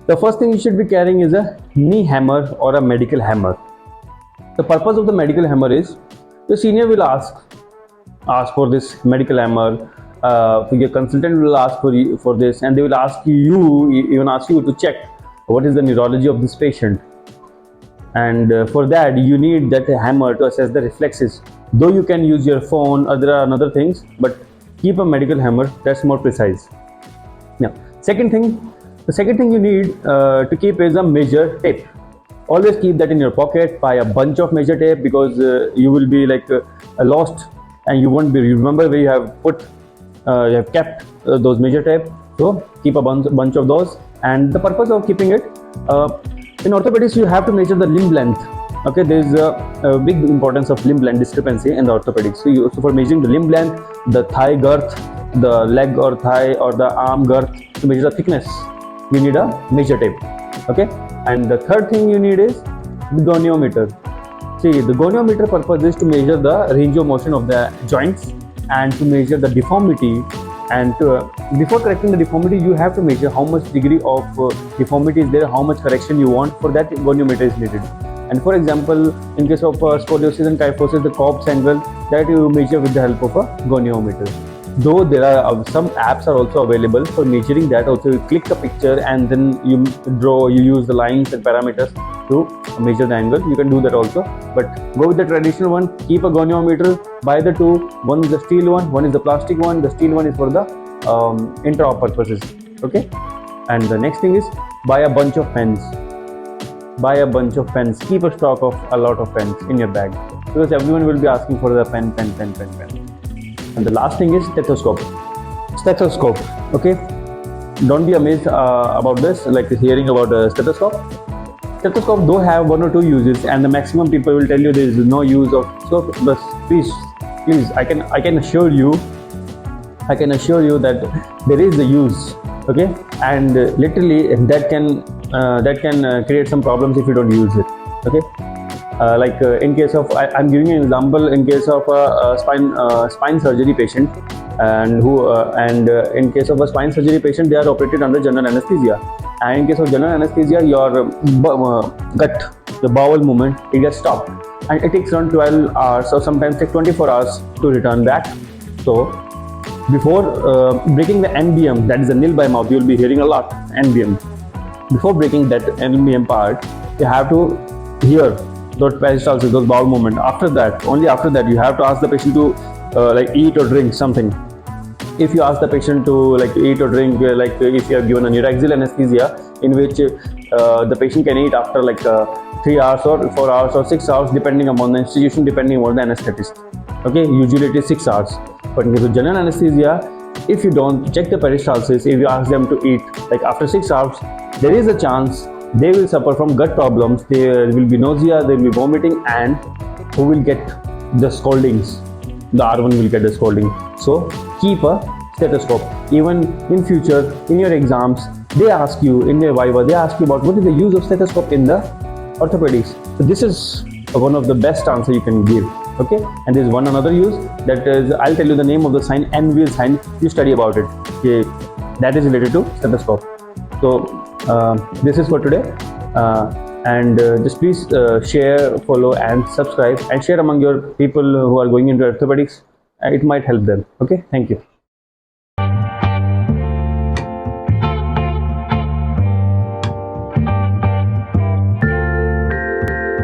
The first thing you should be carrying is a knee hammer or a medical hammer. The purpose of the medical hammer is the senior will ask for this medical hammer. Your consultant will ask for this, and they will ask you, even ask you to check what is the neurology of this patient. And for that you need that hammer to assess the reflexes. Though you can use your phone or there are other things, but keep a medical hammer, that's more precise. Now, the second thing you need to keep is a measure tape. Always keep that in your pocket. Buy a bunch of measure tape, because you will be like lost and you won't be remember where you have kept those measure tape. So keep a bunch of those. And the purpose of keeping it, in orthopedics you have to measure the limb length. Okay, there is a big importance of limb length discrepancy in the orthopedics. So for measuring the limb length, the thigh girth, the leg or thigh or the arm girth, to measure the thickness, you need a measure tape. Okay, and the third thing you need is the goniometer. See, the goniometer purpose is to measure the range of motion of the joints and to measure the deformity. And before correcting the deformity, you have to measure how much degree of deformity is there, how much correction you want. For that, goniometer is needed. And for example, in case of scoliosis and kyphosis, the Cobb's angle, that you measure with the help of a goniometer. Though there are some apps are also available for measuring that. Also, you click a picture and then you use the lines and parameters to measure the angle. You can do that also, but go with the traditional one. Keep a goniometer. Buy the two. One is the steel one is the plastic one. The steel one is for the intra-op purposes. Okay, and the next thing is buy a bunch of pens. Keep a stock of a lot of pens in your bag, because everyone will be asking for the pen. And the last thing is stethoscope. Okay, don't be amazed about this, like hearing about a stethoscope. Stethoscope though have one or two uses, and the maximum people will tell you there is no use of. So but please, I can assure you that there is a use. Okay, and literally that can create some problems if you don't use it. Okay, in case of, I'm giving an example. In case of a spine surgery patient, and in case of a spine surgery patient, they are operated under general anesthesia. And in case of general anesthesia, your gut, the bowel movement, it gets stopped, and it takes around 12 hours or sometimes take 24 hours to return back. So before breaking the NBM, that is the nil by mouth, you will be hearing a lot NBM. Before breaking that NBM part, you have to hear those peristalsis, those bowel movement. Only after that, you have to ask the patient to eat or drink something. If you ask the patient to eat or drink, if you have given a neuraxial anesthesia, in which the patient can eat after 3 hours or 4 hours or 6 hours, depending upon the institution, depending on the anesthetist. Okay, usually it is 6 hours. But in case of general anesthesia, if you don't check the peristalsis, if you ask them to eat after 6 hours, there is a chance they will suffer from gut problems. There will be nausea, there will be vomiting, and who will get the scoldings? The R1 will get the scolding. So keep a stethoscope. Even in future, in your exams, they ask you, in your viva, they ask you about what is the use of stethoscope in the orthopedics. So this is one of the best answer you can give. Okay, and there is one another use, that is, I'll tell you the name of the sign, N-wheel sign. You study about it. Okay, that is related to stethoscope. So this is for today, and just please share, follow and subscribe, and share among your people who are going into orthopedics. It might help them. Okay, thank you.